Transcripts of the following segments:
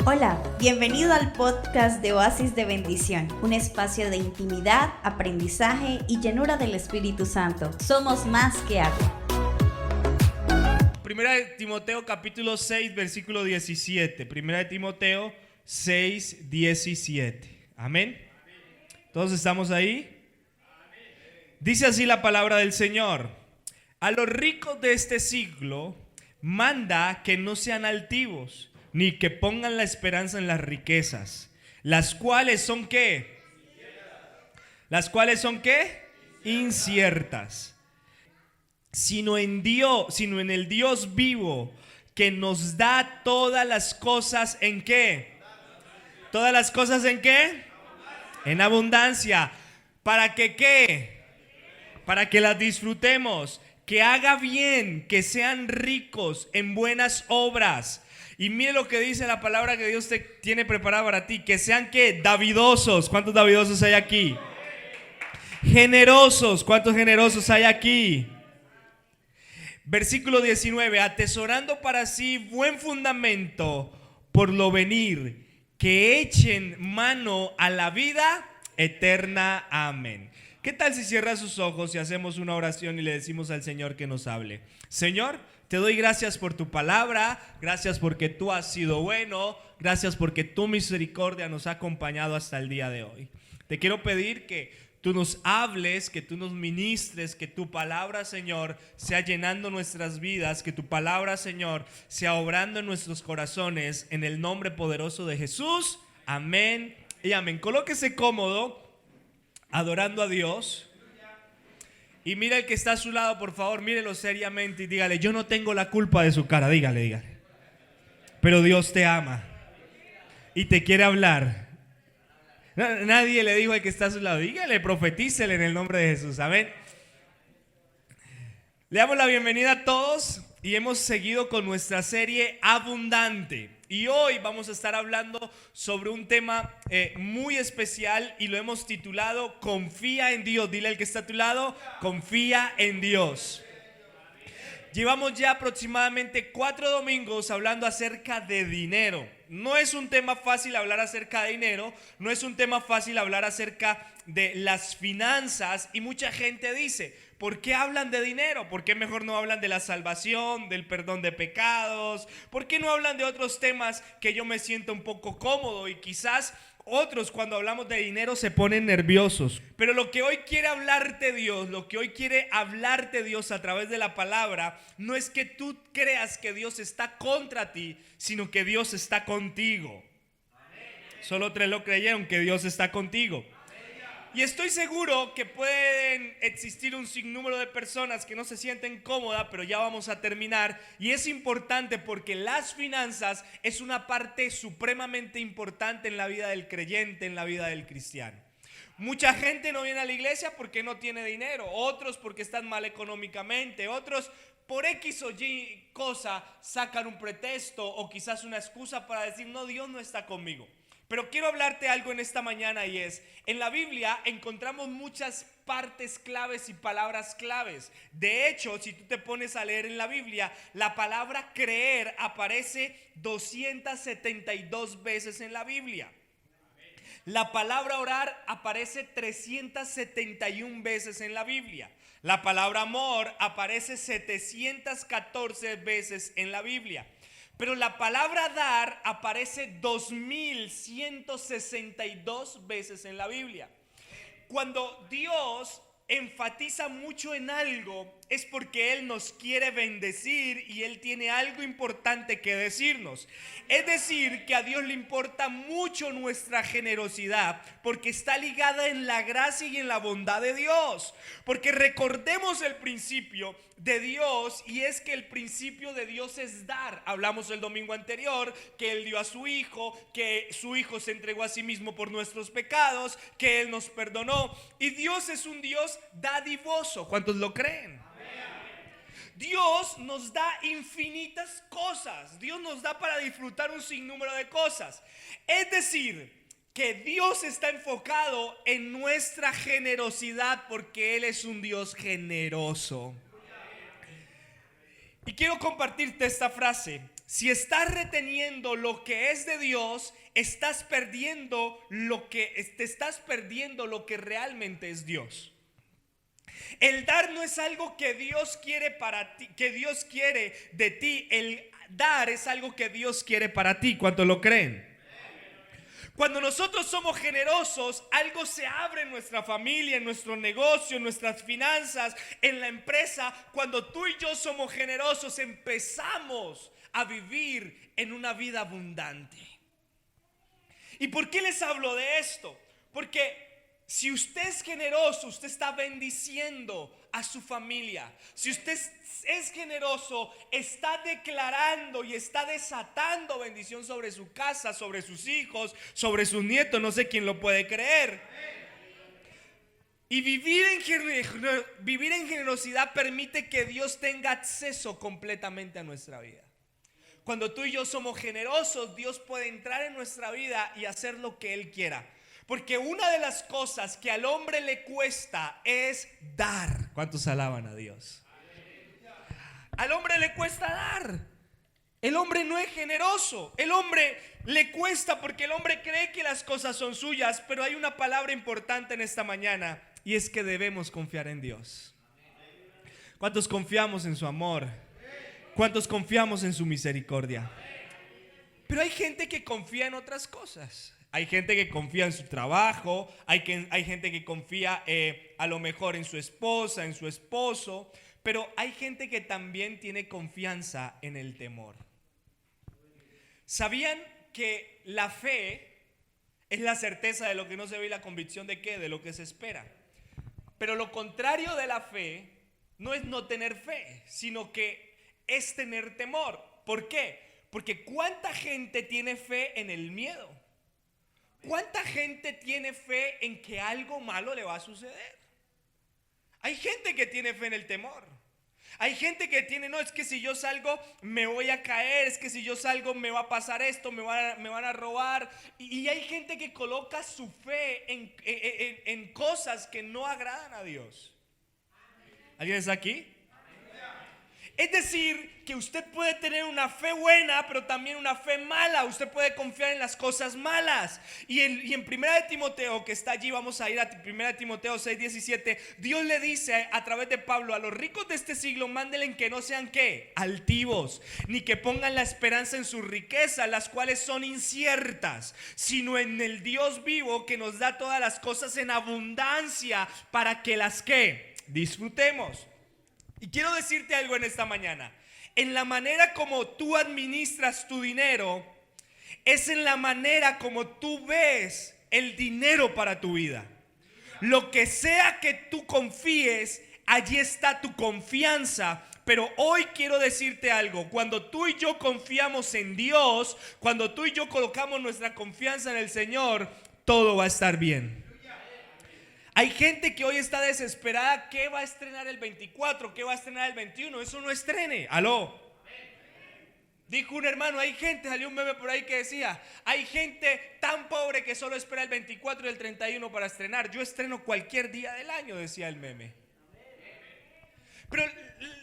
Hola, bienvenido al podcast de Oasis de Bendición, un espacio de intimidad, aprendizaje y llenura del Espíritu Santo. Somos más que agua. Primera de Timoteo capítulo 6 versículo 17. Primera de Timoteo 6, 17. Amén. ¿Todos estamos ahí? Dice así la palabra del Señor: a los ricos de este siglo manda que no sean altivos, ni que pongan la esperanza en las riquezas, las cuales son ¿qué? Las cuales son ¿qué? Inciertas. Sino en el Dios vivo, que nos da todas las cosas ¿en qué? ¿Todas las cosas en qué? En abundancia. ¿Para que qué? Para que las disfrutemos, que haga bien, que sean ricos en buenas obras. Y mire lo que dice la palabra que Dios te tiene preparada para ti, que sean ¿qué? Davidosos. ¿Cuántos davidosos hay aquí? Generosos. ¿Cuántos generosos hay aquí? Versículo 19, atesorando para sí buen fundamento por lo venir, que echen mano a la vida eterna. Amén. ¿Qué tal si cierra sus ojos y hacemos una oración y le decimos al Señor que nos hable? Señor, te doy gracias por tu palabra, gracias porque tú has sido bueno, gracias porque tu misericordia nos ha acompañado hasta el día de hoy. Te quiero pedir que tú nos hables, que tú nos ministres, que tu palabra, Señor, sea llenando nuestras vidas, que tu palabra, Señor, sea obrando en nuestros corazones, en el nombre poderoso de Jesús. Amén y amén. Colóquese cómodo, adorando a Dios. Y mira el que está a su lado, por favor, mírelo seriamente y dígale: yo no tengo la culpa de su cara, dígale. Pero Dios te ama y te quiere hablar. Nadie le dijo al que está a su lado: dígale, profetícele en el nombre de Jesús. Amén. Le damos la bienvenida a todos y hemos seguido con nuestra serie Abundante. Y hoy vamos a estar hablando sobre un tema muy especial y lo hemos titulado Confía en Dios. Dile al que está a tu lado: confía en Dios. Llevamos ya aproximadamente 4 domingos hablando acerca de dinero. No es un tema fácil hablar acerca de dinero, no es un tema fácil hablar acerca de las finanzas, y mucha gente dice: ¿por qué hablan de dinero? ¿Por qué mejor no hablan de la salvación, del perdón de pecados? ¿Por qué no hablan de otros temas que yo me siento un poco cómodo? Y quizás otros, cuando hablamos de dinero, se ponen nerviosos. Pero lo que hoy quiere hablarte Dios, lo que hoy quiere hablarte Dios a través de la palabra, no es que tú creas que Dios está contra ti, sino que Dios está contigo. Solo 3 lo creyeron, que Dios está contigo. Y estoy seguro que pueden existir un sinnúmero de personas que no se sienten cómodas, pero ya vamos a terminar. Y es importante porque las finanzas es una parte supremamente importante en la vida del creyente, en la vida del cristiano. Mucha gente no viene a la iglesia porque no tiene dinero, otros porque están mal económicamente, otros por X o Y cosa sacan un pretexto o quizás una excusa para decir: no, Dios no está conmigo. Pero quiero hablarte algo en esta mañana, y es: en la Biblia encontramos muchas partes claves y palabras claves. De hecho, si tú te pones a leer en la Biblia, la palabra creer aparece 272 veces en la Biblia. La palabra orar aparece 371 veces en la Biblia. La palabra amor aparece 714 veces en la Biblia. Pero la palabra dar aparece 2162 veces en la Biblia. Cuando Dios enfatiza mucho en algo, es porque Él nos quiere bendecir y Él tiene algo importante que decirnos. Es decir, que a Dios le importa mucho nuestra generosidad, porque está ligada en la gracia y en la bondad de Dios. Porque recordemos el principio de Dios, y es que el principio de Dios es dar. Hablamos el domingo anterior que Él dio a su Hijo, que su Hijo se entregó a sí mismo por nuestros pecados, que Él nos perdonó. Y Dios es un Dios dadivoso. ¿Cuántos lo creen? Dios nos da infinitas cosas. Dios nos da para disfrutar un sinnúmero de cosas. Es decir, que Dios está enfocado en nuestra generosidad, porque Él es un Dios generoso. Y quiero compartirte esta frase: si estás reteniendo lo que es de Dios, te estás perdiendo lo que realmente es Dios. El dar no es algo que Dios quiere para ti, que Dios quiere de ti. El dar es algo que Dios quiere para ti. ¿Cuántos lo creen? Cuando nosotros somos generosos, algo se abre en nuestra familia, en nuestro negocio, en nuestras finanzas, en la empresa. Cuando tú y yo somos generosos, empezamos a vivir en una vida abundante. ¿Y por qué les hablo de esto? Porque si usted es generoso, usted está bendiciendo a su familia. Si usted es generoso, está declarando y está desatando bendición sobre su casa, sobre sus hijos, sobre sus nietos. No sé quién lo puede creer. Y vivir en generosidad permite que Dios tenga acceso completamente a nuestra vida. Cuando tú y yo somos generosos, Dios puede entrar en nuestra vida y hacer lo que Él quiera. Porque una de las cosas que al hombre le cuesta es dar. ¿Cuántos alaban a Dios? Al hombre le cuesta dar. El hombre no es generoso. El hombre le cuesta porque el hombre cree que las cosas son suyas. Pero hay una palabra importante en esta mañana, y es que debemos confiar en Dios. ¿Cuántos confiamos en su amor? ¿Cuántos confiamos en su misericordia? Pero hay gente que confía en otras cosas. Hay gente que confía en su trabajo, hay gente que confía a lo mejor en su esposa, en su esposo, pero hay gente que también tiene confianza en el temor. ¿Sabían que la fe es la certeza de lo que no se ve y la convicción de qué? De lo que se espera. Pero lo contrario de la fe no es no tener fe, sino que es tener temor. ¿Por qué? Porque ¿cuánta gente tiene fe en el miedo? ¿Cuánta gente tiene fe en que algo malo le va a suceder? Hay gente que tiene fe en el temor. Hay gente que tiene, no, es que si yo salgo me voy a caer, es que si yo salgo me va a pasar esto, me van a robar. Y hay gente que coloca su fe en cosas que no agradan a Dios. ¿Alguien está aquí? Es decir, que usted puede tener una fe buena, pero también una fe mala. Usted puede confiar en las cosas malas. Y en 1 de Timoteo, que está allí, vamos a ir a 1 de Timoteo 6:17. Dios le dice a través de Pablo: a los ricos de este siglo, mándenle que no sean ¿qué? Altivos, ni que pongan la esperanza en sus riquezas, las cuales son inciertas, sino en el Dios vivo, que nos da todas las cosas en abundancia, para que las ¿qué? Disfrutemos. Y quiero decirte algo en esta mañana. En la manera como tú administras tu dinero, es en la manera como tú ves el dinero para tu vida. Lo que sea que tú confíes, allí está tu confianza. Pero hoy quiero decirte algo: cuando tú y yo confiamos en Dios, cuando tú y yo colocamos nuestra confianza en el Señor, todo va a estar bien. Hay gente que hoy está desesperada. ¿Qué va a estrenar el 24? ¿Qué va a estrenar el 21? Eso no estrene. Aló. Dijo un hermano, hay gente, salió un meme por ahí que decía: hay gente tan pobre que solo espera el 24 y el 31 para estrenar. Yo estreno cualquier día del año, decía el meme. Pero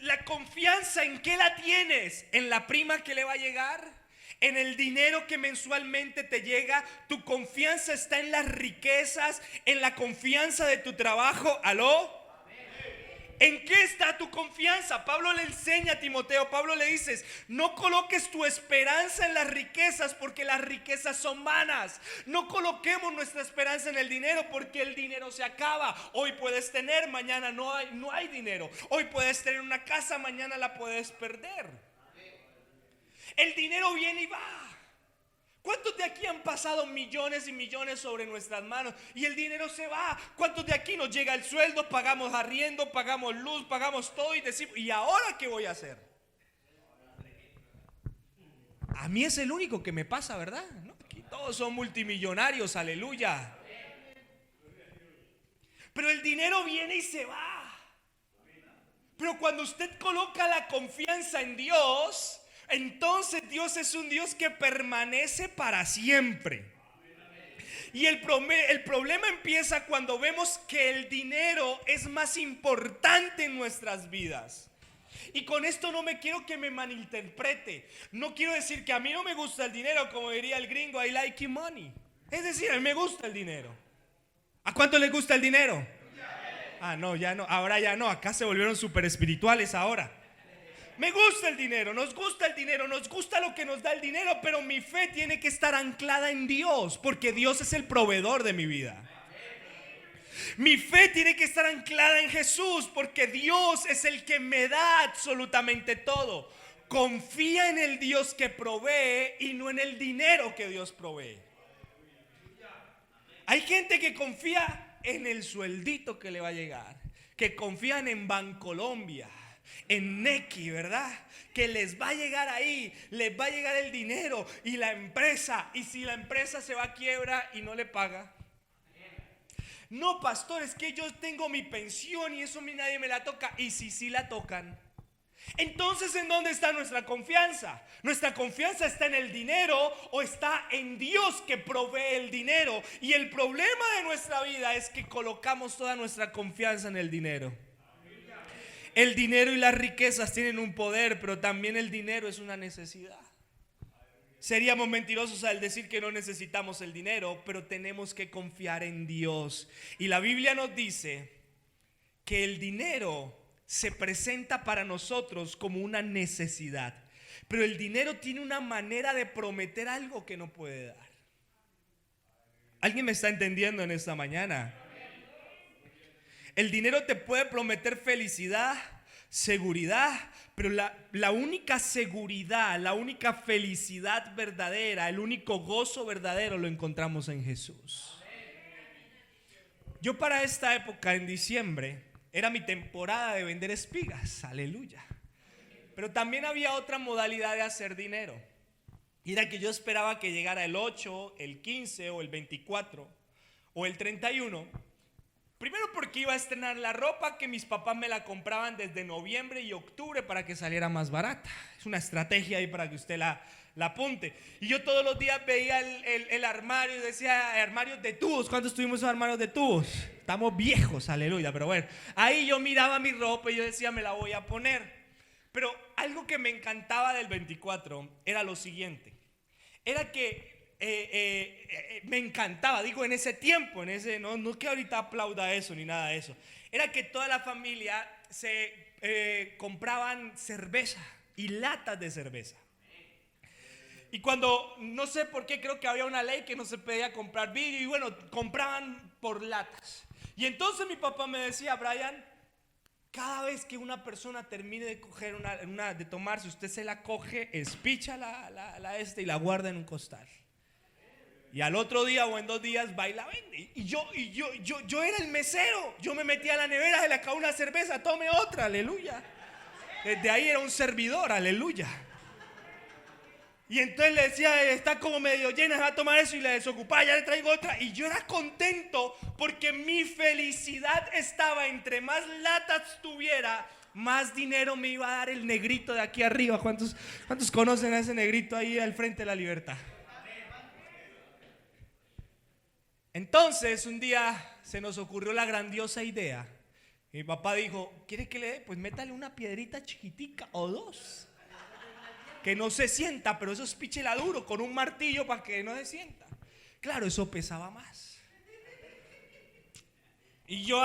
la confianza, ¿en qué la tienes? ¿En la prima que le va a llegar? ¿En el dinero que mensualmente te llega? ¿Tu confianza está en las riquezas? ¿En la confianza de tu trabajo? ¿Aló? ¿En qué está tu confianza? Pablo le enseña a Timoteo, Pablo le dice: no coloques tu esperanza en las riquezas, porque las riquezas son vanas. No coloquemos nuestra esperanza en el dinero, porque el dinero se acaba. Hoy puedes tener, mañana no hay dinero. Hoy puedes tener una casa, mañana la puedes perder. El dinero viene y va. ¿Cuántos de aquí han pasado millones y millones sobre nuestras manos y el dinero se va? ¿Cuántos de aquí nos llega el sueldo, pagamos arriendo, pagamos luz, pagamos todo y decimos: ¿y ahora qué voy a hacer? A mí es el único que me pasa, ¿verdad? ¿No? Aquí todos son multimillonarios, aleluya. Pero el dinero viene y se va. Pero cuando usted coloca la confianza en Dios, entonces Dios es un Dios que permanece para siempre. Y el problema empieza cuando vemos que el dinero es más importante en nuestras vidas. Y con esto no me quiero que me malinterprete. No quiero decir que a mí no me gusta el dinero, como diría el gringo, I like money. Es decir, a mí me gusta el dinero. ¿A cuánto les gusta el dinero? Ah, no, ya no, ahora ya no. Acá se volvieron súper espirituales ahora. Me gusta el dinero, nos gusta el dinero, nos gusta lo que nos da el dinero, pero mi fe tiene que estar anclada en Dios, porque Dios es el proveedor de mi vida. Mi fe tiene que estar anclada en Jesús, porque Dios es el que me da absolutamente todo. Confía en el Dios que provee y no en el dinero que Dios provee. Hay gente que confía en el sueldito que le va a llegar, que confían en Bancolombia, en Nequi, ¿verdad? Que les va a llegar ahí, les va a llegar el dinero y la empresa. Y si la empresa se va a quiebra y no le paga, no, pastor, es que yo tengo mi pensión y eso a mí nadie me la toca. Y si sí la tocan, entonces ¿en dónde está nuestra confianza? ¿Nuestra confianza está en el dinero o está en Dios que provee el dinero? Y el problema de nuestra vida es que colocamos toda nuestra confianza en el dinero. El dinero y las riquezas tienen un poder, pero también el dinero es una necesidad. Seríamos mentirosos al decir que no necesitamos el dinero, pero tenemos que confiar en Dios. Y la Biblia nos dice que el dinero se presenta para nosotros como una necesidad, pero el dinero tiene una manera de prometer algo que no puede dar. ¿Alguien me está entendiendo en esta mañana? El dinero te puede prometer felicidad, seguridad, pero la única seguridad, la única felicidad verdadera, el único gozo verdadero lo encontramos en Jesús. Yo para esta época, en diciembre, era mi temporada de vender espigas, aleluya. Pero también había otra modalidad de hacer dinero. Y era que yo esperaba que llegara el 8, el 15 o el 24 o el 31. Primero porque iba a estrenar la ropa que mis papás me la compraban desde noviembre y octubre para que saliera más barata. Es una estrategia ahí para que usted la apunte. Y yo todos los días veía el armario y decía, armarios de tubos. ¿Cuántos tuvimos esos armarios de tubos? Estamos viejos, aleluya. Pero bueno, ahí yo miraba mi ropa y yo decía, me la voy a poner. Pero algo que me encantaba del 24 era lo siguiente. Era que me encantaba, digo, en ese tiempo, no que ahorita aplauda eso ni nada de eso. Era que toda la familia se compraban cerveza y latas de cerveza. Y cuando, no sé por qué, creo que había una ley que no se podía comprar vidrio y bueno, compraban por latas. Y entonces mi papá me decía, Brian, cada vez que una persona termine de coger de tomarse, usted se la coge, espicha y la guarda en un costal. Y al otro día o en 2 días va y la vende. Y yo era el mesero. Yo me metía a la nevera, se le acabó una cerveza, tome otra, aleluya. Desde ahí era un servidor, aleluya. Y entonces le decía, está como medio llena, se va a tomar eso y le desocupaba, ya le traigo otra. Y yo era contento porque mi felicidad estaba entre más latas tuviera, más dinero me iba a dar el negrito de aquí arriba. ¿Cuántos conocen a ese negrito ahí al frente de la Libertad? Entonces un día se nos ocurrió la grandiosa idea. Mi papá dijo, ¿quiere que le dé? Pues métale una piedrita chiquitica o 2. Que no se sienta, pero eso es píchela duro con un martillo para que no se sienta. Claro, eso pesaba más. Y yo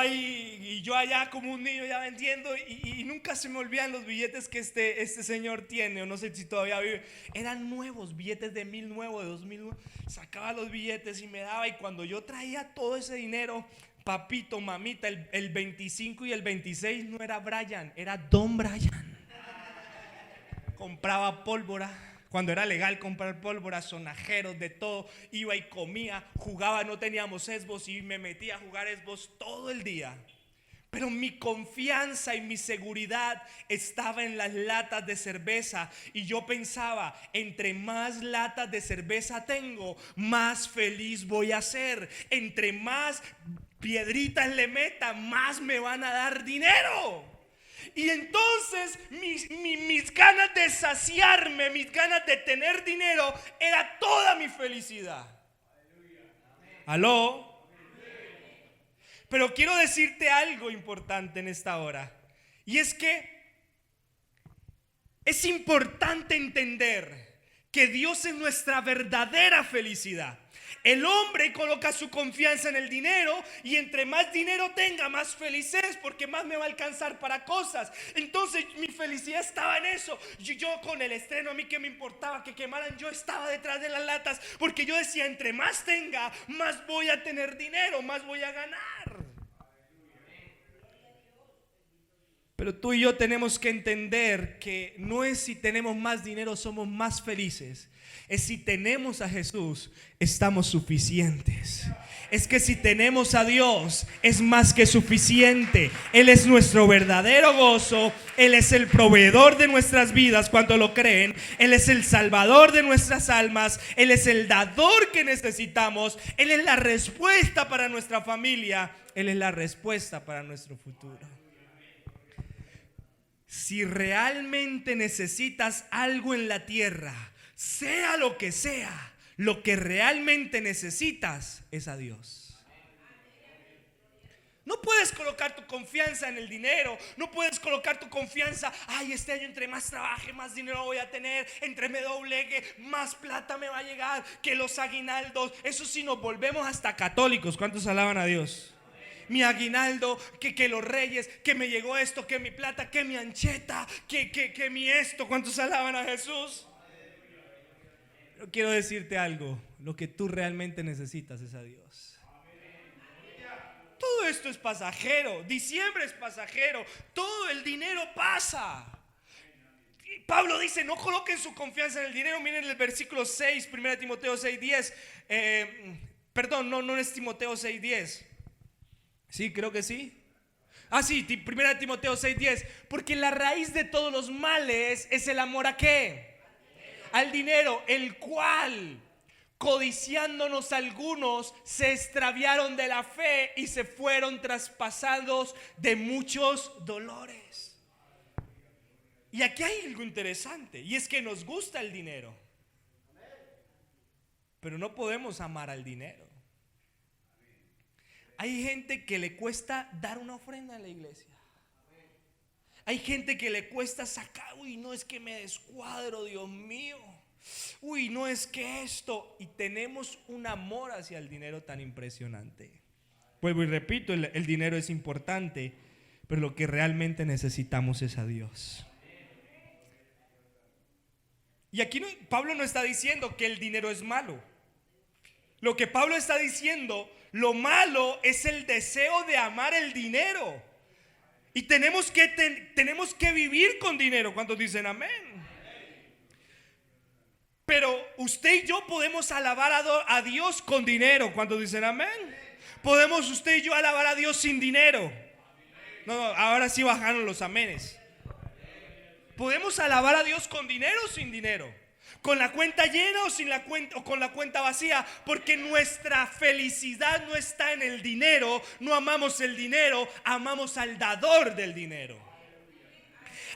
allá como un niño ya vendiendo y nunca se me olvidan los billetes que este señor tiene, o no sé si todavía vive. Eran nuevos, billetes de 1000 nuevos, de 2000 nuevos. Sacaba los billetes y me daba, y cuando yo traía todo ese dinero, papito, mamita, el 25 y el 26 no era Brian, era Don Brian. Compraba pólvora. Cuando era legal comprar pólvora, sonajeros, de todo. Iba y comía, jugaba, no teníamos Xbox y me metía a jugar Xbox todo el día. Pero mi confianza y mi seguridad estaba en las latas de cerveza. Y yo pensaba, entre más latas de cerveza tengo, más feliz voy a ser. Entre más piedritas le meta, más me van a dar dinero. Y entonces mis ganas de saciarme, mis ganas de tener dinero, era toda mi felicidad. ¿Aló? Pero quiero decirte algo importante en esta hora. Y es que Es importante entender que Dios es nuestra verdadera felicidad. El hombre coloca su confianza en el dinero y entre más dinero tenga, más feliz es, porque más me va a alcanzar para cosas. Entonces mi felicidad estaba en eso. Yo con el estreno, a mí que me importaba que quemaran, yo estaba detrás de las latas, porque yo decía, entre más tenga, más voy a tener dinero, más voy a ganar. Pero tú y yo tenemos que entender que no es si tenemos más dinero somos más felices. Es si tenemos a Jesús, estamos suficientes. Es que si tenemos a Dios, es más que suficiente. Él es nuestro verdadero gozo. Él es el proveedor de nuestras vidas cuando lo creen. Él es el salvador de nuestras almas. Él es el dador que necesitamos. Él es la respuesta para nuestra familia. Él es la respuesta para nuestro futuro. Si realmente necesitas algo en la tierra, sea lo que realmente necesitas es a Dios. No puedes colocar tu confianza en el dinero. No puedes colocar tu confianza, ay, este año entre más trabaje, más dinero voy a tener. Entre me doblegue, más plata me va a llegar. Que los aguinaldos. Eso sí, nos volvemos hasta católicos. ¿Cuántos alaban a Dios? Mi aguinaldo, que los reyes, que me llegó esto, que mi plata, que mi ancheta, que mi esto. ¿Cuántos alaban a Jesús? Pero quiero decirte algo, lo que tú realmente necesitas es a Dios. Todo esto es pasajero, diciembre es pasajero, todo el dinero pasa. Pablo dice, no coloquen su confianza en el dinero. Miren el versículo 6, 1 Timoteo 6:10. Perdón, no es Timoteo 6:10. Sí, creo que sí. Sí, 1 Timoteo 6:10. Porque la raíz de todos los males es el amor ¿a qué? Al dinero, el cual, codiciándonos algunos, se extraviaron de la fe y se fueron traspasados de muchos dolores. Y aquí hay algo interesante, y es que nos gusta el dinero, pero no podemos amar al dinero. Hay gente que le cuesta dar una ofrenda en la iglesia. Hay gente que le cuesta sacar, uy, no es que me descuadro, Dios mío. Uy, no es que esto. Y tenemos un amor hacia el dinero tan impresionante. Vuelvo y repito, el dinero es importante, pero lo que realmente necesitamos es a Dios. Y aquí Pablo no está diciendo que el dinero es malo. Lo que Pablo está diciendo, lo malo es el deseo de amar el dinero. Y tenemos que vivir con dinero. ¿Cuántos dicen amén? Pero usted y yo podemos alabar a Dios con dinero. ¿Cuántos dicen amén? Podemos usted y yo alabar a Dios sin dinero. No, ahora sí bajaron los amenes. Podemos alabar a Dios con dinero o sin dinero. Con la cuenta llena o sin la cuenta, o con la cuenta vacía, porque nuestra felicidad no está en el dinero. No amamos el dinero, amamos al dador del dinero.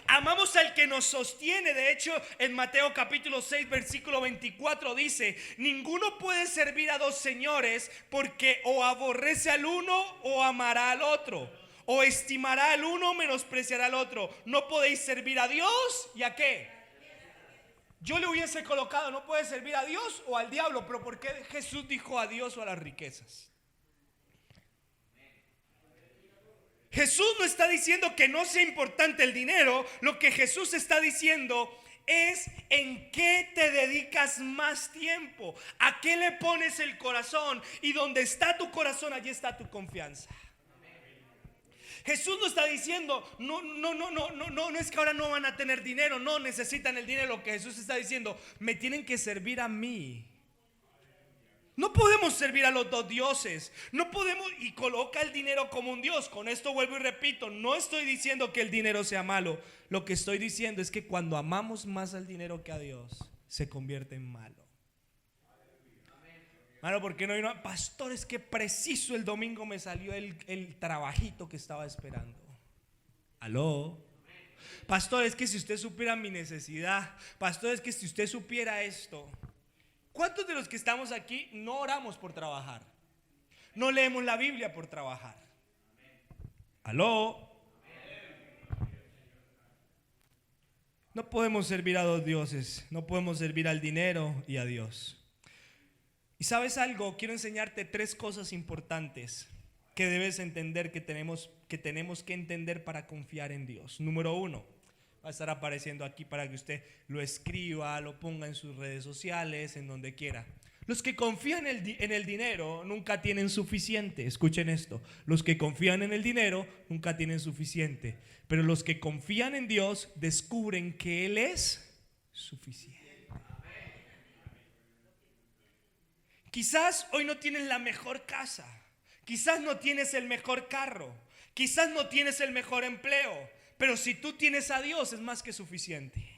Amamos al que nos sostiene. De hecho, en Mateo capítulo 6 versículo 24 dice: ninguno puede servir a dos señores, porque o aborrece al uno o amará al otro, o estimará al uno o menospreciará al otro. No podéis servir a Dios y a ¿qué? Yo le hubiese colocado, no puede servir a Dios o al diablo. Pero ¿por qué Jesús dijo a Dios o a las riquezas? Jesús no está diciendo que no sea importante el dinero. Lo que Jesús está diciendo es en qué te dedicas más tiempo, a qué le pones el corazón. Y donde está tu corazón, allí está tu confianza. Jesús no está diciendo, no es que ahora no van a tener dinero, no necesitan el dinero. Lo que Jesús está diciendo, me tienen que servir a mí. No podemos servir a los dos dioses. No podemos, y coloca el dinero como un dios. Con esto vuelvo y repito, no estoy diciendo que el dinero sea malo. Lo que estoy diciendo es que cuando amamos más al dinero que a Dios, se convierte en malo. Mano, ¿por qué no vino? Pastor, es que preciso el domingo me salió el trabajito que estaba esperando. ¿Aló? Pastor, es que si usted supiera mi necesidad. Pastor, es que si usted supiera esto. ¿Cuántos de los que estamos aquí no oramos por trabajar? No leemos la Biblia por trabajar. ¿Aló? No podemos servir a dos dioses, no podemos servir al dinero y a Dios. Y ¿sabes algo? Quiero enseñarte 3 cosas importantes que debes entender, que tenemos que entender para confiar en Dios. Número 1, va a estar apareciendo aquí para que usted lo escriba, lo ponga en sus redes sociales, en donde quiera. Los que confían en el dinero nunca tienen suficiente. Escuchen esto: los que confían en el dinero nunca tienen suficiente, pero los que confían en Dios descubren que Él es suficiente. Quizás hoy no tienes la mejor casa, quizás no tienes el mejor carro, quizás no tienes el mejor empleo, pero si tú tienes a Dios es más que suficiente.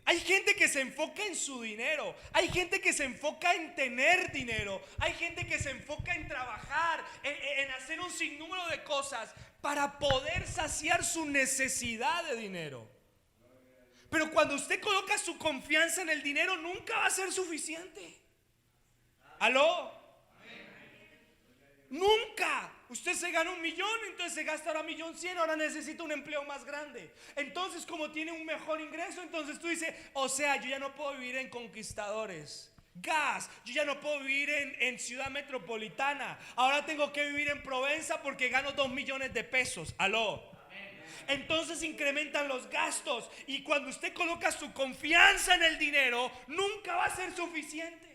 Hay gente que se enfoca en su dinero, hay gente que se enfoca en tener dinero, hay gente que se enfoca en trabajar, en hacer un sinnúmero de cosas para poder saciar su necesidad de dinero. Pero cuando usted coloca su confianza en el dinero, nunca va a ser suficiente. ¿Aló? Nunca. Usted se gana 1 millón, entonces se gasta ahora 1.100.000, ahora necesita un empleo más grande. Entonces, como tiene un mejor ingreso, entonces tú dices, o sea, yo ya no puedo vivir en Conquistadores, Gas, yo ya no puedo vivir en Ciudad Metropolitana, ahora tengo que vivir en Provenza porque gano 2 millones de pesos. ¿Aló? Entonces incrementan los gastos, y cuando usted coloca su confianza en el dinero, nunca va a ser suficiente.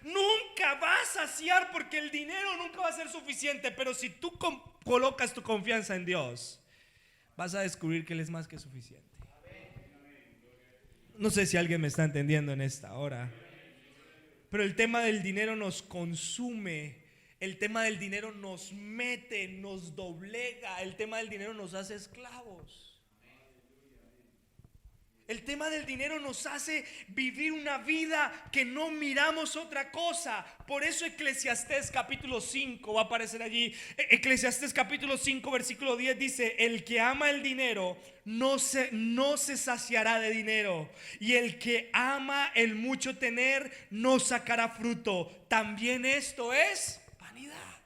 Nunca va a saciar, porque el dinero nunca va a ser suficiente. Pero si tú colocas tu confianza en Dios, vas a descubrir que Él es más que suficiente. No sé si alguien me está entendiendo en esta hora, pero el tema del dinero nos consume. El tema del dinero nos mete, nos doblega. El tema del dinero nos hace esclavos. El tema del dinero nos hace vivir una vida que no miramos otra cosa. Por eso Eclesiastés capítulo 5 va a aparecer allí. Eclesiastés capítulo 5 versículo 10 dice: el que ama el dinero no se saciará de dinero, y el que ama el mucho tener no sacará fruto. También esto es vanidad.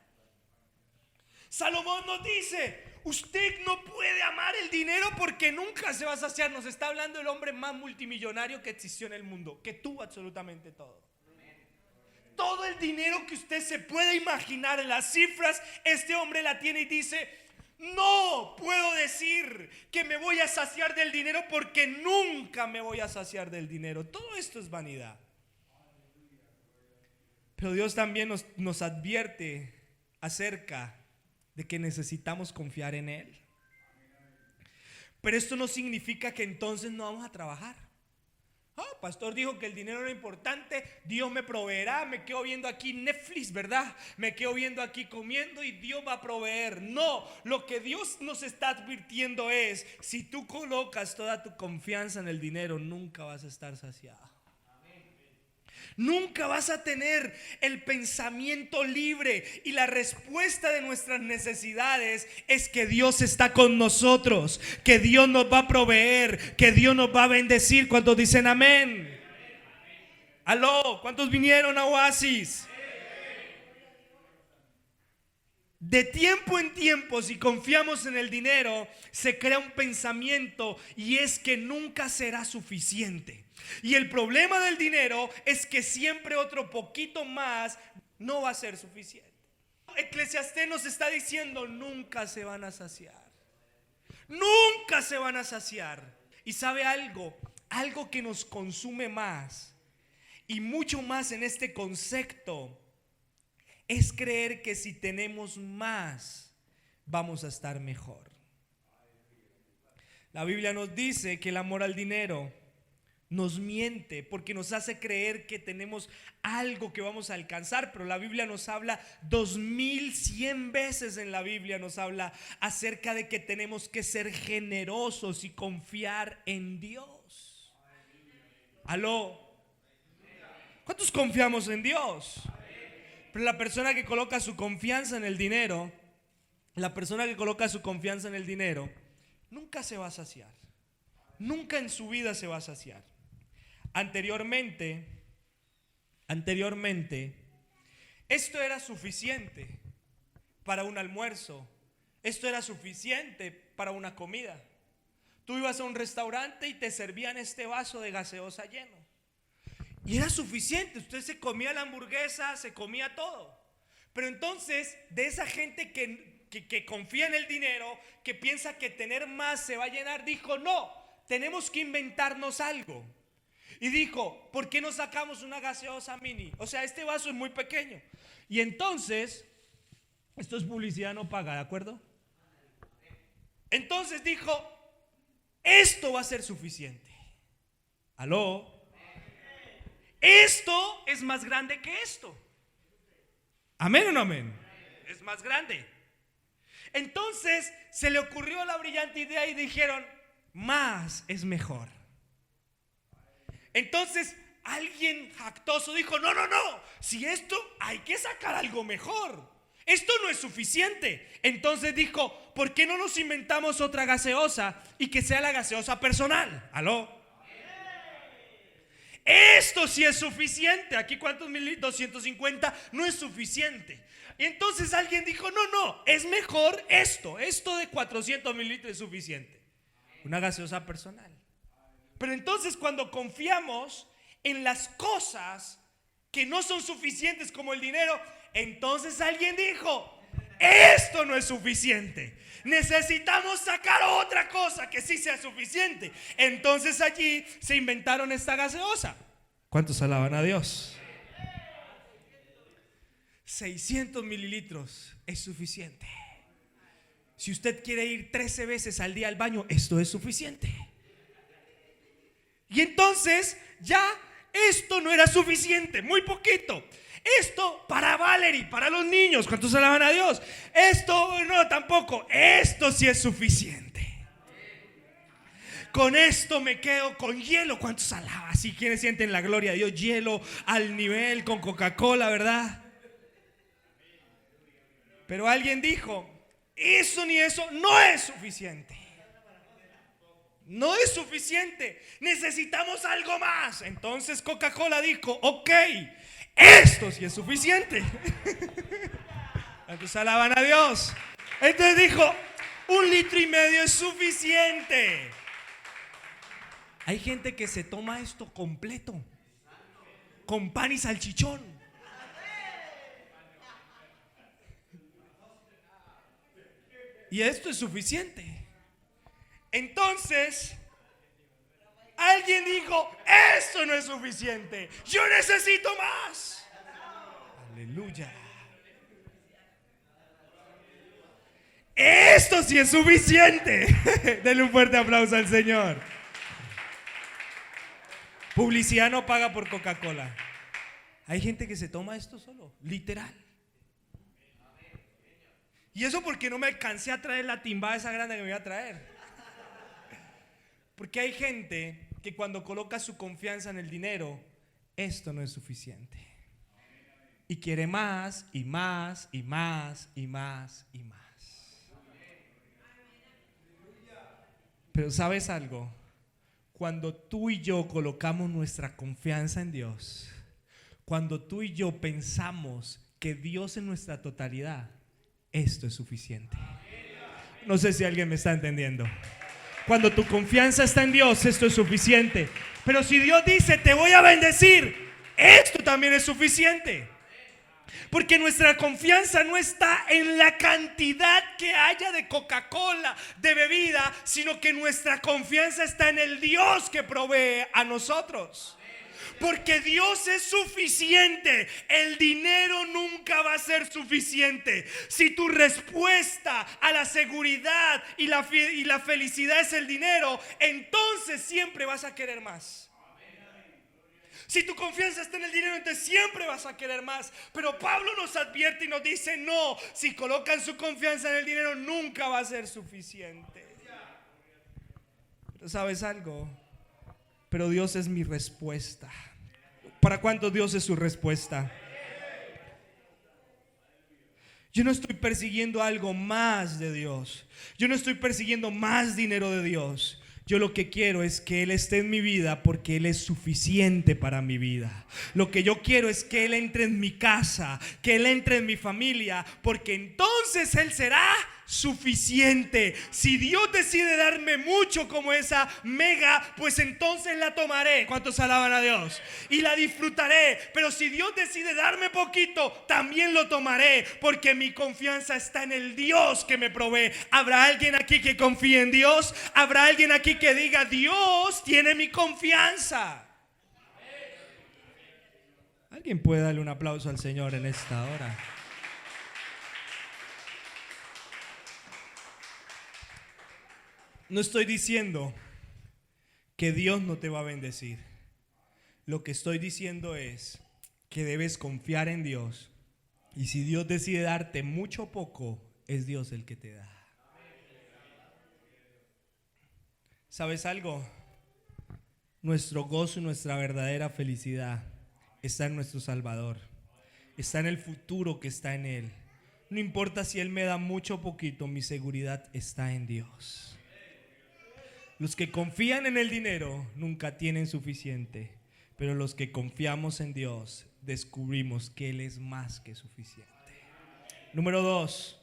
Salomón nos dice: usted no puede amar el dinero porque nunca se va a saciar. Nos está hablando el hombre más multimillonario que existió en el mundo, que tuvo absolutamente todo. Todo el dinero que usted se puede imaginar en las cifras, este hombre la tiene y dice: no puedo decir que me voy a saciar del dinero porque nunca me voy a saciar del dinero. Todo esto es vanidad. Pero Dios también nos advierte acerca de que necesitamos confiar en Él. Pero esto no significa que entonces no vamos a trabajar. Pastor dijo que el dinero era importante, Dios me proveerá, me quedo viendo aquí Netflix, ¿verdad? Me quedo viendo aquí comiendo y Dios va a proveer. No, lo que Dios nos está advirtiendo es: si tú colocas toda tu confianza en el dinero, nunca vas a estar saciado. Nunca vas a tener el pensamiento libre, y la respuesta de nuestras necesidades es que Dios está con nosotros, que Dios nos va a proveer, que Dios nos va a bendecir. ¿Cuántos dicen amén? Aló, ¿cuántos vinieron a Oasis? De tiempo en tiempo, si confiamos en el dinero, se crea un pensamiento, y es que nunca será suficiente. Y el problema del dinero es que siempre otro poquito más no va a ser suficiente. Eclesiastés nos está diciendo: nunca se van a saciar. Nunca se van a saciar. Y sabe algo que nos consume más y mucho más en este concepto, es creer que si tenemos más vamos a estar mejor. La Biblia nos dice que el amor al dinero nos miente, porque nos hace creer que tenemos algo que vamos a alcanzar. Pero la Biblia nos habla 2100 veces, en la Biblia nos habla acerca de que tenemos que ser generosos y confiar en Dios. ¿Aló? ¿Cuántos confiamos en Dios? Pero la persona que coloca su confianza en el dinero, nunca se va a saciar. Nunca en su vida se va a saciar. Anteriormente, esto era suficiente para un almuerzo, Esto era suficiente para una comida. Tú ibas a un restaurante y te servían este vaso de gaseosa lleno. Y era suficiente. Usted se comía la hamburguesa, se comía todo. Pero entonces, de esa gente que confía en el dinero, que piensa que tener más se va a llenar, dijo: no, tenemos que inventarnos algo. Y dijo: ¿por qué no sacamos una gaseosa mini? O sea, este vaso es muy pequeño. Y entonces, esto es publicidad no paga, ¿de acuerdo? Entonces dijo: esto va a ser suficiente. ¿Aló? Esto es más grande que esto. ¿Amén o no amén? Es más grande. Entonces se le ocurrió la brillante idea y dijeron: más es mejor. Entonces alguien jactoso dijo: no, si esto hay que sacar algo mejor. Esto no es suficiente. Entonces dijo: ¿por qué no nos inventamos otra gaseosa y que sea la gaseosa personal? ¿Aló? Esto sí es suficiente. Aquí ¿cuántos mililitros? 250 no es suficiente. Y entonces alguien dijo: no, es mejor esto de 400 mililitros es suficiente. Una gaseosa personal. Pero entonces cuando confiamos en las cosas que no son suficientes como el dinero, entonces alguien dijo: esto no es suficiente, necesitamos sacar otra cosa que sí sea suficiente. Entonces allí se inventaron esta gaseosa. ¿Cuántos alaban a Dios? 600 mililitros es suficiente. Si usted quiere ir 13 veces al día al baño, esto es suficiente. Y entonces ya esto no era suficiente, muy poquito. Esto para Valerie, para los niños, ¿cuántos alaban a Dios? Esto no, tampoco. Esto sí es suficiente. Con esto me quedo con hielo. ¿Cuántos alaban? Si quienes sienten la gloria de Dios, hielo al nivel con Coca-Cola, ¿verdad? Pero alguien dijo: eso ni eso no es suficiente. No es suficiente, necesitamos algo más. Entonces Coca-Cola dijo: ok, esto sí es suficiente. ¿Cuántos alaban a Dios? Entonces dijo: 1,5 litros es suficiente. Hay gente que se toma esto completo, con pan y salchichón. Y esto es suficiente. Entonces alguien dijo: esto no es suficiente, yo necesito más. Aleluya. Esto sí es suficiente. Denle un fuerte aplauso al Señor. Publicidad no paga por Coca-Cola. Hay gente que se toma esto solo, literal. Y eso porque no me alcancé a traer la timbada esa grande que me iba a traer. Porque hay gente que cuando coloca su confianza en el dinero, esto no es suficiente. Y quiere más y más y más y más y más. Pero ¿sabes algo? Cuando tú y yo colocamos nuestra confianza en Dios, cuando tú y yo pensamos que Dios es nuestra totalidad, esto es suficiente. No sé si alguien me está entendiendo. Cuando tu confianza está en Dios, esto es suficiente. Pero si Dios dice: te voy a bendecir, esto también es suficiente. Porque nuestra confianza no está en la cantidad que haya de Coca-Cola, de bebida, sino que nuestra confianza está en el Dios que provee a nosotros. Porque Dios es suficiente. El dinero nunca va a ser suficiente. Si tu respuesta a la seguridad y la felicidad es el dinero, entonces siempre vas a querer más. Si tu confianza está en el dinero, entonces siempre vas a querer más. Pero Pablo nos advierte y nos dice: no, si colocan su confianza en el dinero, nunca va a ser suficiente. Pero ¿sabes algo? Pero Dios es mi respuesta. ¿Para cuántos Dios es su respuesta? Yo no estoy persiguiendo algo más de Dios. Yo no estoy persiguiendo más dinero de Dios. Yo lo que quiero es que Él esté en mi vida porque Él es suficiente para mi vida. Lo que yo quiero es que Él entre en mi casa, que Él entre en mi familia, porque entonces Él será suficiente. Si Dios decide darme mucho como esa mega, pues entonces la tomaré. ¿Cuántos alaban a Dios? Y la disfrutaré. Pero si Dios decide darme poquito, también lo tomaré, porque mi confianza está en el Dios que me provee. ¿Habrá alguien aquí que confíe en Dios? ¿Habrá alguien aquí que diga: Dios tiene mi confianza? ¿Alguien puede darle un aplauso al Señor en esta hora? No estoy diciendo que Dios no te va a bendecir. Lo que estoy diciendo es que debes confiar en Dios. Y si Dios decide darte mucho o poco, es Dios el que te da. ¿Sabes algo? Nuestro gozo y nuestra verdadera felicidad está en nuestro Salvador. Está en el futuro que está en Él. No importa si Él me da mucho o poquito, mi seguridad está en Dios. Los que confían en el dinero nunca tienen suficiente, pero los que confiamos en Dios descubrimos que Él es más que suficiente. Número dos,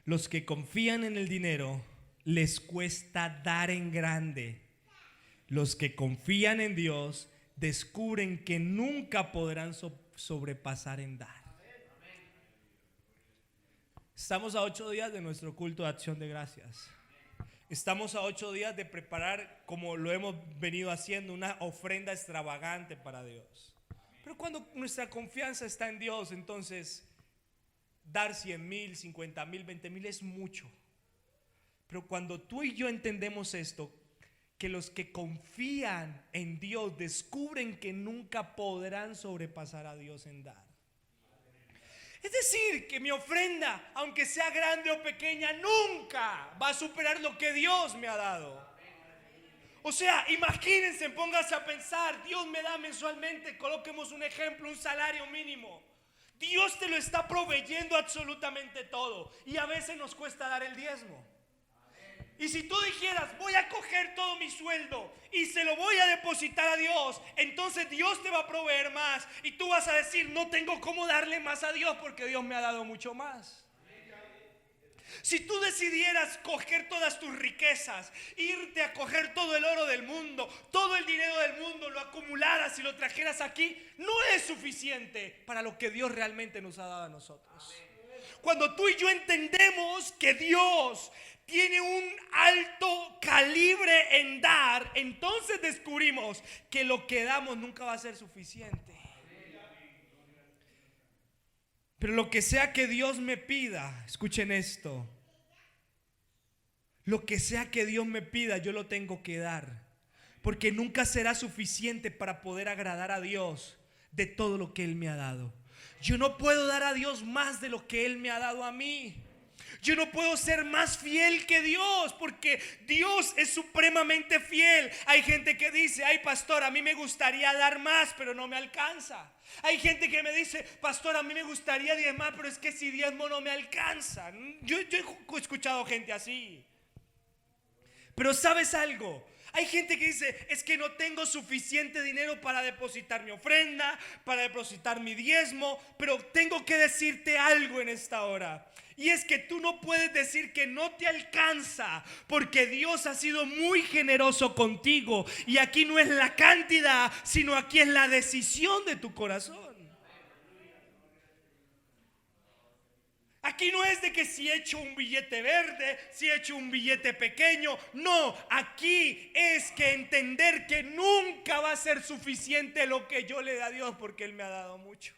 los que confían en el dinero les cuesta dar en grande. Los que confían en Dios descubren que nunca podrán sobrepasar en dar. Estamos a 8 días de nuestro culto de acción de gracias. Estamos a 8 días de preparar, como lo hemos venido haciendo, una ofrenda extravagante para Dios. Pero cuando nuestra confianza está en Dios, entonces dar 100,000, 50,000, 20,000 es mucho. Pero cuando tú y yo entendemos esto, que los que confían en Dios descubren que nunca podrán sobrepasar a Dios en dar. Es decir, que mi ofrenda, aunque sea grande o pequeña, nunca va a superar lo que Dios me ha dado. O sea, imagínense, pónganse a pensar, Dios me da mensualmente, coloquemos un ejemplo, un salario mínimo. Dios te lo está proveyendo absolutamente todo. Y a veces nos cuesta dar el diezmo. Y si tú dijeras: voy a coger todo mi sueldo y se lo voy a depositar a Dios, entonces Dios te va a proveer más. Y tú vas a decir: no tengo cómo darle más a Dios porque Dios me ha dado mucho más. Si tú decidieras coger todas tus riquezas, irte a coger todo el oro del mundo, todo el dinero del mundo, lo acumularas y lo trajeras aquí, no es suficiente para lo que Dios realmente nos ha dado a nosotros. Cuando tú y yo entendemos que Dios tiene un alto calibre en dar, entonces descubrimos que lo que damos nunca va a ser suficiente. Pero lo que sea que Dios me pida, escuchen esto, lo que sea que Dios me pida, yo lo tengo que dar, porque nunca será suficiente para poder agradar a Dios de todo lo que Él me ha dado. Yo no puedo dar a Dios más de lo que Él me ha dado a mí. Yo no puedo ser más fiel que Dios, porque Dios es supremamente fiel. Hay gente que dice: ay, pastor, a mí me gustaría dar más, pero no me alcanza. Hay gente que me dice: pastor, a mí me gustaría diezmar, pero es que si diezmo no me alcanza. Yo he escuchado gente así. Pero ¿sabes algo? Hay gente que dice: es que no tengo suficiente dinero para depositar mi ofrenda, para depositar mi diezmo. Pero tengo que decirte algo en esta hora. Y es que tú no puedes decir que no te alcanza, porque Dios ha sido muy generoso contigo. Y aquí no es la cantidad, sino aquí es la decisión de tu corazón. Aquí no es de que si echo un billete verde, si echo un billete pequeño. No, aquí es que entender que nunca va a ser suficiente lo que yo le dé a Dios, porque Él me ha dado mucho.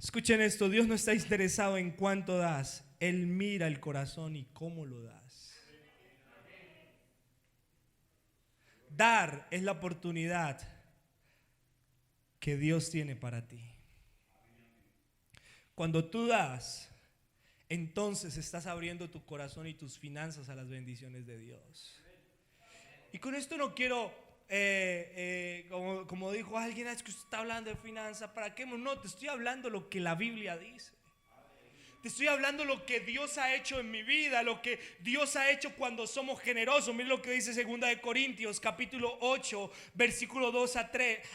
Escuchen esto, Dios no está interesado en cuánto das. Él mira el corazón y cómo lo das. Dar es la oportunidad que Dios tiene para ti. Cuando tú das, entonces estás abriendo tu corazón y tus finanzas a las bendiciones de Dios. Y con esto no quiero, como dijo alguien: es que usted está hablando de finanzas, ¿para qué? No, te estoy hablando lo que la Biblia dice. Te estoy hablando lo que Dios ha hecho en mi vida, lo que Dios ha hecho cuando somos generosos. Miren lo que dice 2 de Corintios, capítulo 8, versículo 2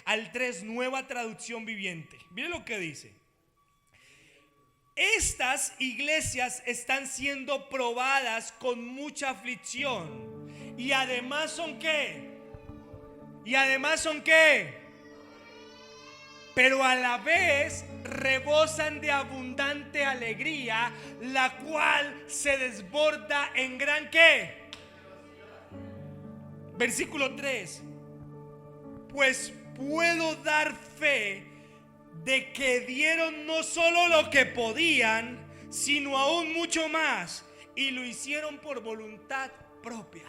al 3, nueva traducción viviente. Miren lo que dice. Estas iglesias están siendo probadas con mucha aflicción. Y además son ¿qué? Pero a la vez rebosan de abundante alegría, la cual se desborda en gran ¿qué? Versículo 3. Pues puedo dar fe de que dieron no solo lo que podían, sino aún mucho más, y lo hicieron por voluntad propia.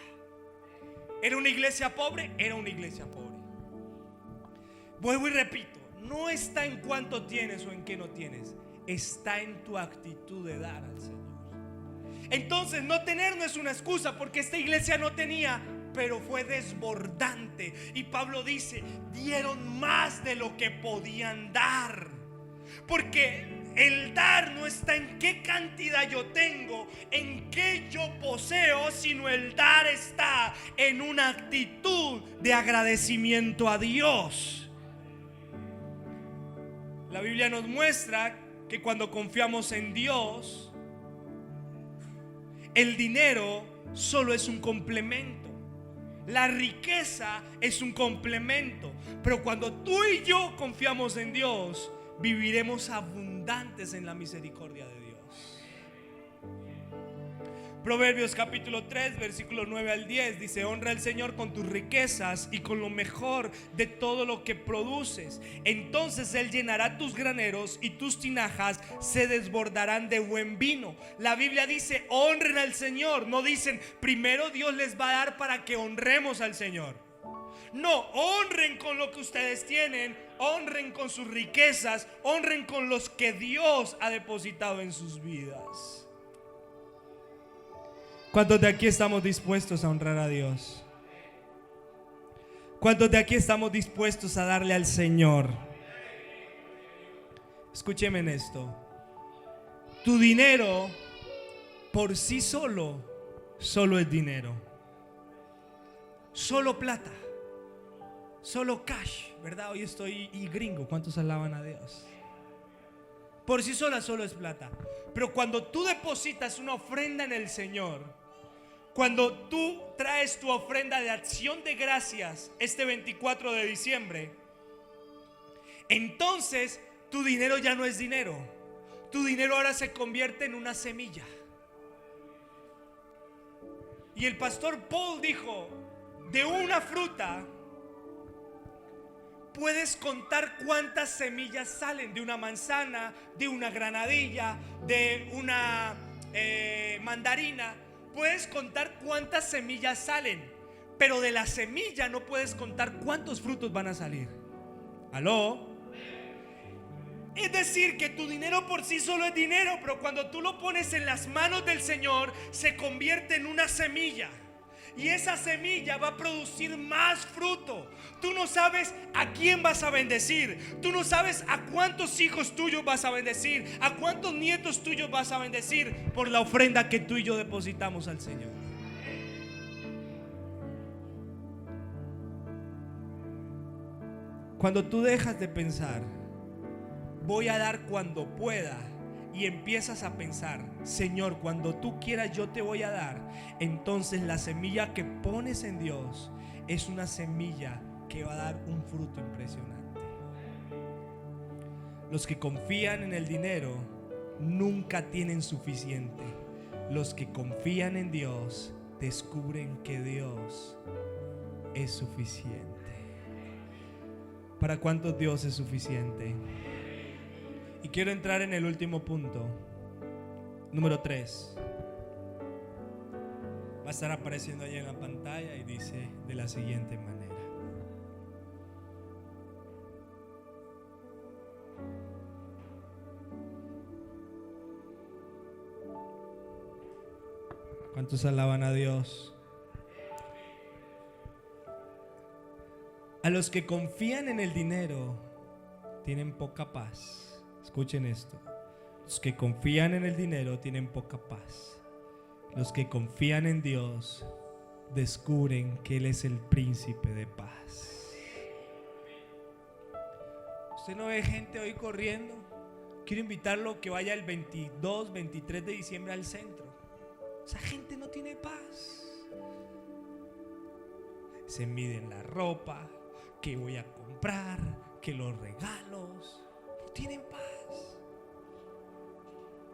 ¿Era una iglesia pobre? Era una iglesia pobre. Vuelvo y repito, no está en cuánto tienes o en qué no tienes, está en tu actitud de dar al Señor. Entonces no tener no es una excusa, porque esta iglesia no tenía, pero fue desbordante. Y Pablo dice, dieron más de lo que podían dar. Porque el dar no está en qué cantidad yo tengo, en qué yo poseo, sino el dar está en una actitud de agradecimiento a Dios. La Biblia nos muestra que cuando confiamos en Dios, el dinero solo es un complemento. La riqueza es un complemento. Pero cuando tú y yo confiamos en Dios, viviremos abundantes en la misericordia de Dios. Proverbios capítulo 3, versículos 9 al 10 dice: honra al Señor con tus riquezas y con lo mejor de todo lo que produces. Entonces Él llenará tus graneros y tus tinajas se desbordarán de buen vino. La Biblia dice: honren al Señor. No dicen primero Dios les va a dar para que honremos al Señor. No, honren con lo que ustedes tienen, honren con sus riquezas, honren con los que Dios ha depositado en sus vidas. ¿Cuántos de aquí estamos dispuestos a honrar a Dios? ¿Cuántos de aquí estamos dispuestos a darle al Señor? Escúcheme en esto. Tu dinero por sí solo es dinero. Solo plata. Solo cash, ¿verdad? Hoy estoy gringo. ¿Cuántos alaban a Dios? Por sí sola solo es plata. Pero cuando tú depositas una ofrenda en el Señor, cuando tú traes tu ofrenda de acción de gracias este 24 de diciembre, entonces tu dinero ya no es dinero. Tu dinero ahora se convierte en una semilla. Y el pastor Paul dijo: de una fruta puedes contar cuántas semillas salen. De una manzana, de una granadilla, de una mandarina. Puedes contar cuántas semillas salen, pero de la semilla no puedes contar cuántos frutos van a salir. ¿Aló? Es decir, que tu dinero por sí solo es dinero, pero cuando tú lo pones en las manos del Señor, se convierte en una semilla. Y esa semilla va a producir más fruto. Tú no sabes a quién vas a bendecir. Tú no sabes a cuántos hijos tuyos vas a bendecir, a cuántos nietos tuyos vas a bendecir por la ofrenda que tú y yo depositamos al Señor. Cuando tú dejas de pensar, voy a dar cuando pueda, y empiezas a pensar, Señor, cuando tú quieras yo te voy a dar, entonces la semilla que pones en Dios es una semilla que va a dar un fruto impresionante. Los que confían en el dinero nunca tienen suficiente. Los que confían en Dios descubren que Dios es suficiente. ¿Para cuántos Dios es suficiente? Y quiero entrar en el último punto, número 3. Va a estar apareciendo ahí en la pantalla y dice de la siguiente manera: ¿cuántos alaban a Dios? A los que confían en el dinero tienen poca paz. Escuchen esto: los que confían en el dinero tienen poca paz. Los que confían en Dios descubren que Él es el príncipe de paz. ¿Usted no ve gente hoy corriendo quiero invitarlo que vaya el 22, 23 de diciembre al centro. Esa gente no tiene paz. Se miden la ropa, que voy a comprar, que los regalos. No tienen paz.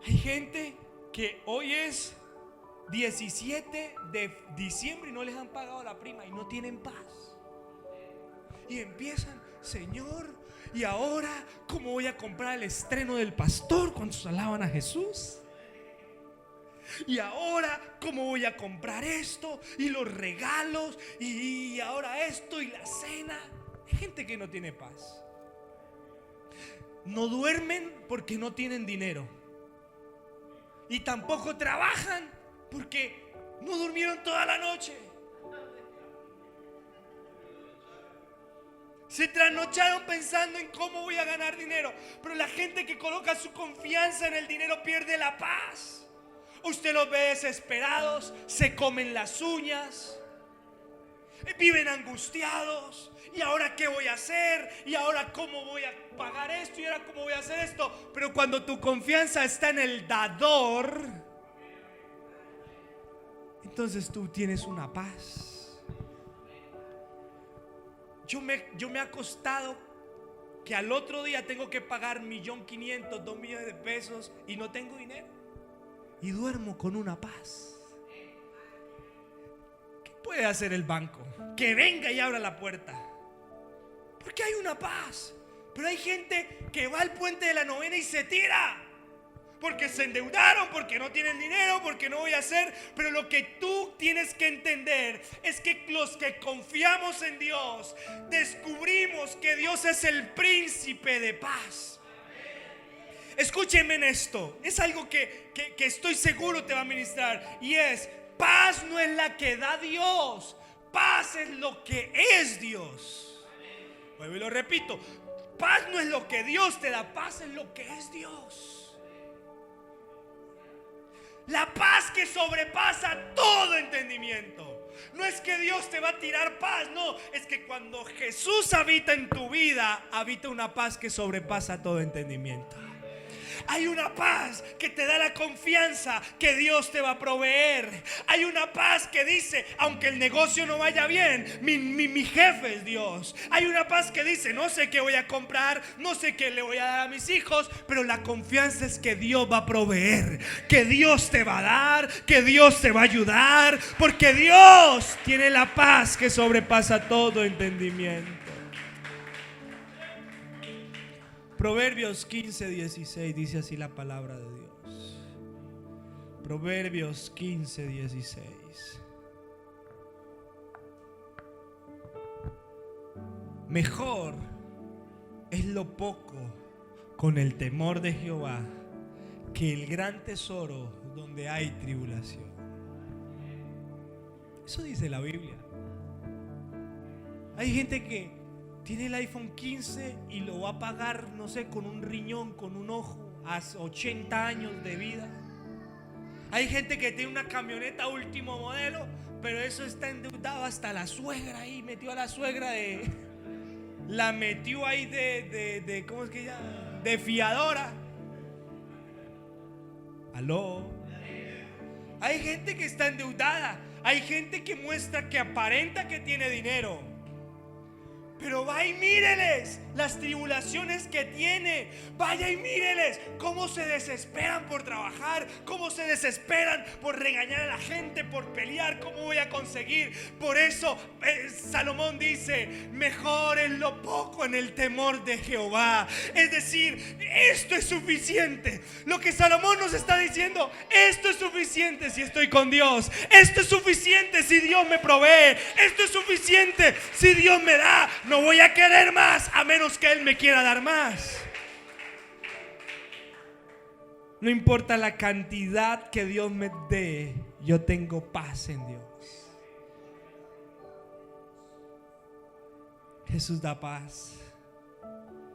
Hay gente que hoy es 17 de diciembre y no les han pagado la prima y no tienen paz. Y empiezan, Señor, ¿y ahora cómo voy a comprar el estreno del pastor cuando alaban a Jesús? Y ahora cómo voy a comprar esto y los regalos y ahora esto y la cena. Hay gente que no tiene paz. No duermen porque no tienen dinero. Y tampoco trabajan porque no durmieron toda la noche. Se trasnocharon pensando en cómo voy a ganar dinero. Pero la gente que coloca su confianza en el dinero pierde la paz. Usted los ve desesperados, se comen las uñas, viven angustiados. ¿Y ahora qué voy a hacer? ¿Y ahora cómo voy a pagar esto? ¿Y ahora cómo voy a hacer esto? Pero cuando tu confianza está en el dador, entonces tú tienes una paz. Yo me he acostado que al otro día tengo que pagar 1.500.000, 2 millones de pesos y no tengo dinero. Y duermo con una paz. ¿Qué puede hacer el banco? Que venga y abra la puerta. Porque hay una paz. Pero hay gente que va al puente de la novena y se tira. Porque se endeudaron, porque no tienen dinero, porque no voy a hacer. Pero lo que tú tienes que entender es que los que confiamos en Dios, descubrimos que Dios es el príncipe de paz. Escúchenme en esto. Es algo que estoy seguro te va a ministrar. Y es, paz no es la que da Dios. Paz es lo que es Dios. Vuelvo y lo repito. Paz no es lo que Dios te da. Paz es lo que es Dios. La paz que sobrepasa todo entendimiento. No es que Dios te va a tirar paz. No, es que cuando Jesús habita en tu vida, habita una paz que sobrepasa todo entendimiento. Hay una paz que te da la confianza que Dios te va a proveer. Hay una paz que dice, aunque el negocio no vaya bien, mi jefe es Dios. Hay una paz que dice, no sé qué voy a comprar, no sé qué le voy a dar a mis hijos, pero la confianza es que Dios va a proveer, que Dios te va a dar, que Dios te va a ayudar, porque Dios tiene la paz que sobrepasa todo entendimiento. Proverbios 15:16 dice así la palabra de Dios. Proverbios 15:16. Mejor es lo poco con el temor de Jehová que el gran tesoro donde hay tribulación. Eso dice la Biblia. Hay gente que tiene el iPhone 15 y lo va a pagar, no sé, con un riñón, con un ojo, a 80 años de vida. Hay gente que tiene una camioneta último modelo, pero eso está endeudado hasta la suegra ahí. Metió a la suegra la metió ahí de ¿cómo es que ella? De fiadora. Aló. Hay gente que está endeudada. Hay gente que muestra que aparenta que tiene dinero. Pero va y míreles las tribulaciones que tiene. Vaya y míreles cómo se desesperan por trabajar, cómo se desesperan por regañar a la gente, por pelear, cómo voy a conseguir. Por eso Salomón dice, mejor es lo poco en el temor de Jehová. Es decir, esto es suficiente. Lo que Salomón nos está diciendo, esto es suficiente si estoy con Dios. Esto es suficiente si Dios me provee. Esto es suficiente si Dios me da. No voy a querer más a menos que Él me quiera dar más. No importa la cantidad que Dios me dé, yo tengo paz en Dios. Jesús da paz.